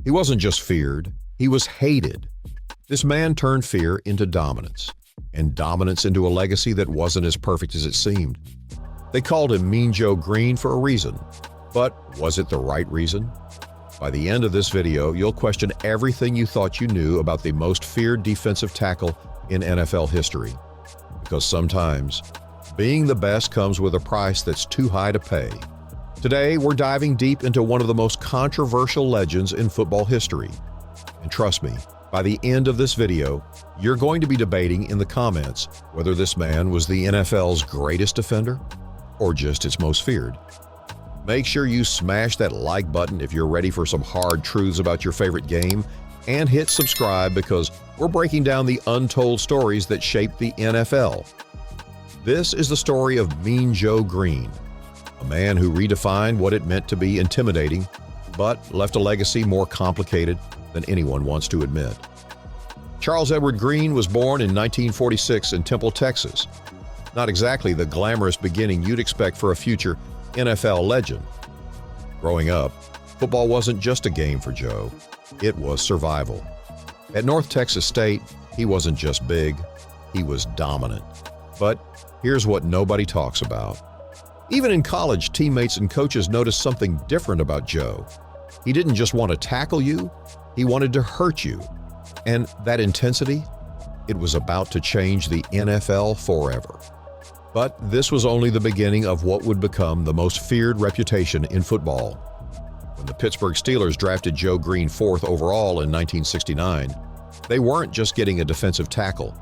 He wasn't just feared, he was hated. This man turned fear into dominance, and dominance into a legacy that wasn't as perfect as it seemed. They called him Mean Joe Greene for a reason, but was it the right reason? By the end of this video, you'll question everything you thought you knew about the most feared defensive tackle in NFL history. Because sometimes, being the best comes with a price that's too high to pay. Today, we're diving deep into one of the most controversial legends in football history. And trust me, by the end of this video, you're going to be debating in the comments whether this man was the NFL's greatest defender or just its most feared. Make sure you smash that like button if you're ready for some hard truths about your favorite game, and hit subscribe because we're breaking down the untold stories that shaped the NFL. This is the story of Mean Joe Greene, a man who redefined what it meant to be intimidating, but left a legacy more complicated than anyone wants to admit. Charles Edward Greene was born in 1946 in Temple, Texas. Not exactly the glamorous beginning you'd expect for a future NFL legend. Growing up, football wasn't just a game for Joe, it was survival. At North Texas State, he wasn't just big, he was dominant. But here's what nobody talks about. Even in college, teammates and coaches noticed something different about Joe. He didn't just want to tackle you, he wanted to hurt you. And that intensity, it was about to change the NFL forever. But this was only the beginning of what would become the most feared reputation in football. When the Pittsburgh Steelers drafted Joe Greene 4th overall in 1969, they weren't just getting a defensive tackle.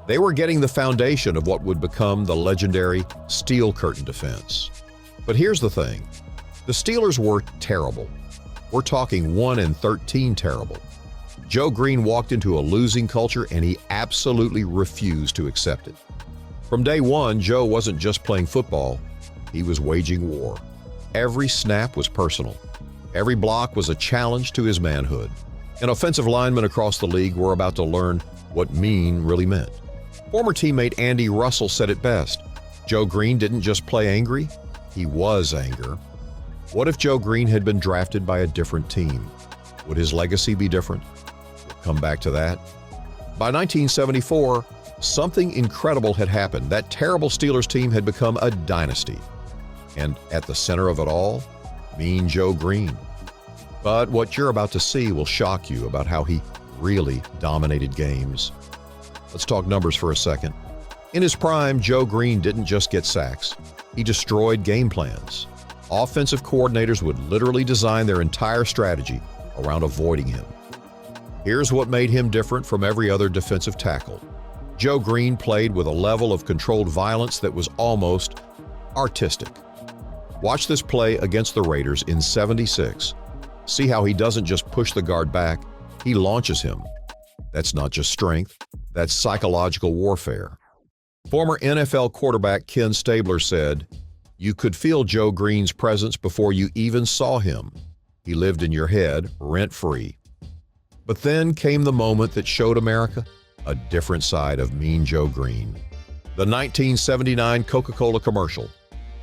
They were getting the foundation of what would become the legendary Steel Curtain defense. But here's the thing. The Steelers were terrible. We're talking 1-13 terrible. Joe Greene walked into a losing culture and he absolutely refused to accept it. From day one, Joe wasn't just playing football, he was waging war. Every snap was personal. Every block was a challenge to his manhood. And offensive linemen across the league were about to learn what mean really meant. Former teammate Andy Russell said it best. Joe Greene didn't just play angry, he was anger. What if Joe Greene had been drafted by a different team? Would his legacy be different? We'll come back to that. By 1974, something incredible had happened. That terrible Steelers team had become a dynasty. And at the center of it all, Mean Joe Greene. But what you're about to see will shock you about how he really dominated games. Let's talk numbers for a second. In his prime, Joe Greene didn't just get sacks. He destroyed game plans. Offensive coordinators would literally design their entire strategy around avoiding him. Here's what made him different from every other defensive tackle. Joe Greene played with a level of controlled violence that was almost artistic. Watch this play against the Raiders in '76. See how he doesn't just push the guard back, he launches him. That's not just strength, that's psychological warfare. Former NFL quarterback Ken Stabler said, "You could feel Joe Greene's presence before you even saw him. He lived in your head, rent-free." But then came the moment that showed America a different side of Mean Joe Greene. The 1979 Coca-Cola commercial.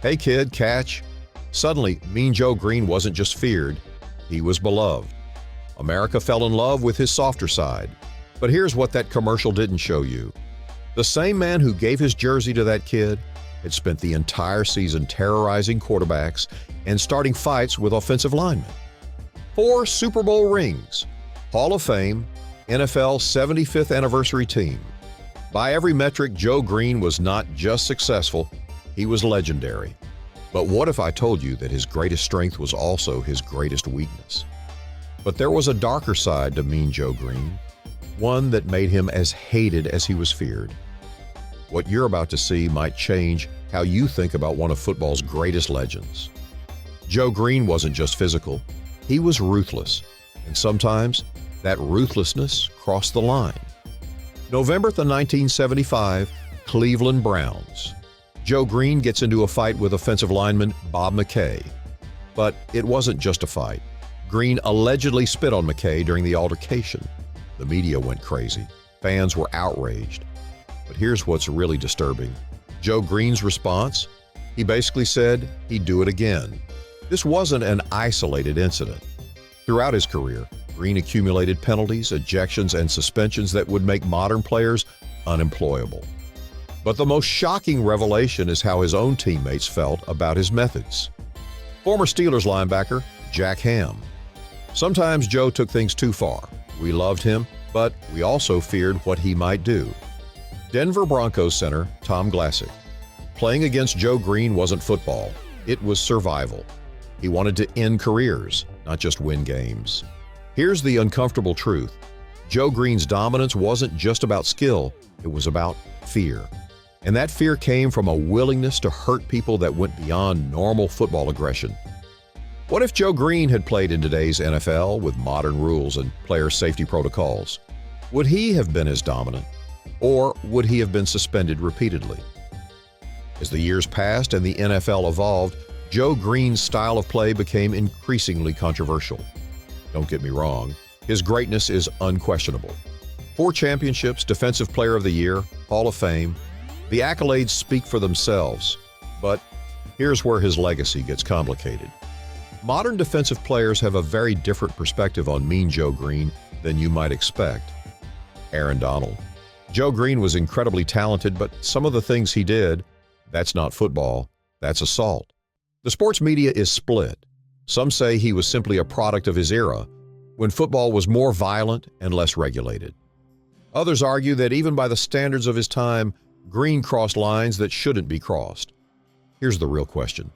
"Hey kid, catch." Suddenly, Mean Joe Greene wasn't just feared, he was beloved. America fell in love with his softer side. But here's what that commercial didn't show you. The same man who gave his jersey to that kid had spent the entire season terrorizing quarterbacks and starting fights with offensive linemen. 4 Super Bowl rings, Hall of Fame, NFL 75th anniversary team. By every metric, Joe Greene was not just successful, he was legendary. But what if I told you that his greatest strength was also his greatest weakness? But there was a darker side to Mean Joe Greene, one that made him as hated as he was feared. What you're about to see might change how you think about one of football's greatest legends. Joe Greene wasn't just physical, he was ruthless, and sometimes that ruthlessness crossed the line. November 1975, Cleveland Browns. Joe Greene gets into a fight with offensive lineman Bob McKay. But it wasn't just a fight. Greene allegedly spit on McKay during the altercation. The media went crazy. Fans were outraged. But here's what's really disturbing. Joe Greene's response? He basically said he'd do it again. This wasn't an isolated incident. Throughout his career, Greene accumulated penalties, ejections, and suspensions that would make modern players unemployable. But the most shocking revelation is how his own teammates felt about his methods. Former Steelers linebacker Jack Ham. Sometimes Joe took things too far. We loved him, but we also feared what he might do. Denver Broncos center Tom Glassick. Playing against Joe Greene wasn't football. It was survival. He wanted to end careers, not just win games. Here's the uncomfortable truth. Joe Greene's dominance wasn't just about skill, it was about fear. And that fear came from a willingness to hurt people that went beyond normal football aggression. What if Joe Greene had played in today's NFL with modern rules and player safety protocols? Would he have been as dominant, or would he have been suspended repeatedly? As the years passed and the NFL evolved, Joe Greene's style of play became increasingly controversial. Don't get me wrong, his greatness is unquestionable. 4 championships, Defensive Player of the Year, Hall of Fame. The accolades speak for themselves, but here's where his legacy gets complicated. Modern defensive players have a very different perspective on Mean Joe Greene than you might expect. Aaron Donald. Joe Greene was incredibly talented, but some of the things he did, that's not football, that's assault. The sports media is split. Some say he was simply a product of his era, when football was more violent and less regulated. Others argue that even by the standards of his time, Greene crossed lines that shouldn't be crossed. Here's the real question.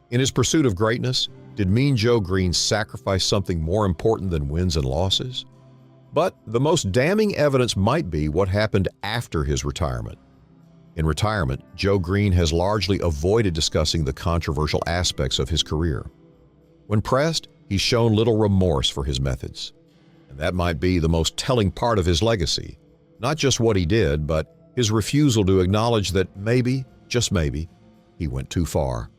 In his pursuit of greatness, did Mean Joe Greene sacrifice something more important than wins and losses? But the most damning evidence might be what happened after his retirement. In retirement, Joe Greene has largely avoided discussing the controversial aspects of his career. When pressed, he's shown little remorse for his methods. And that might be the most telling part of his legacy. Not just what he did, but his refusal to acknowledge that maybe, just maybe, he went too far.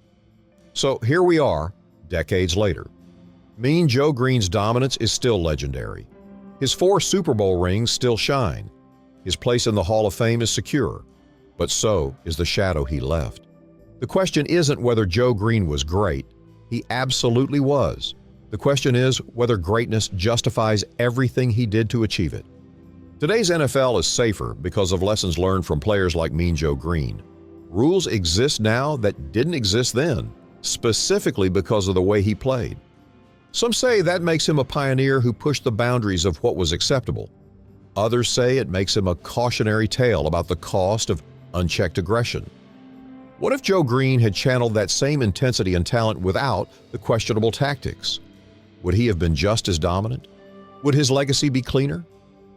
So here we are, decades later. Mean Joe Greene's dominance is still legendary. His 4 Super Bowl rings still shine. His place in the Hall of Fame is secure, but so is the shadow he left. The question isn't whether Joe Greene was great. He absolutely was. The question is whether greatness justifies everything he did to achieve it. Today's NFL is safer because of lessons learned from players like Mean Joe Greene. Rules exist now that didn't exist then, specifically because of the way he played. Some say that makes him a pioneer who pushed the boundaries of what was acceptable. Others say it makes him a cautionary tale about the cost of unchecked aggression. What if Joe Greene had channeled that same intensity and talent without the questionable tactics? Would he have been just as dominant? Would his legacy be cleaner?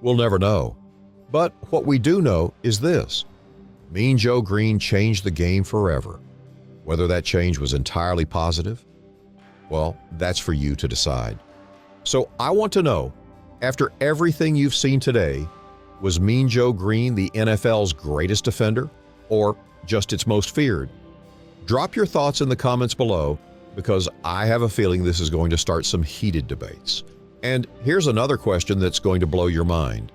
We'll never know. But what we do know is this. Mean Joe Greene changed the game forever. Whether that change was entirely positive? Well, that's for you to decide. So I want to know, after everything you've seen today, was Mean Joe Greene the NFL's greatest defender, or just its most feared? Drop your thoughts in the comments below, because I have a feeling this is going to start some heated debates. And here's another question that's going to blow your mind.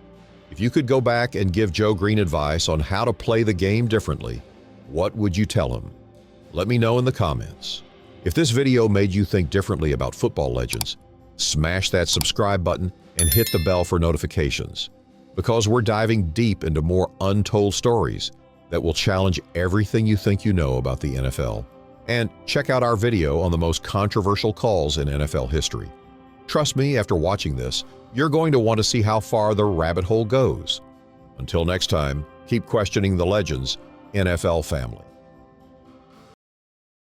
If you could go back and give Joe Greene advice on how to play the game differently, what would you tell him? Let me know in the comments. If this video made you think differently about football legends, smash that subscribe button and hit the bell for notifications, because we're diving deep into more untold stories that will challenge everything you think you know about the NFL. And check out our video on the most controversial calls in NFL history. Trust me, after watching this, you're going to want to see how far the rabbit hole goes. Until next time, keep questioning the legends, NFL family.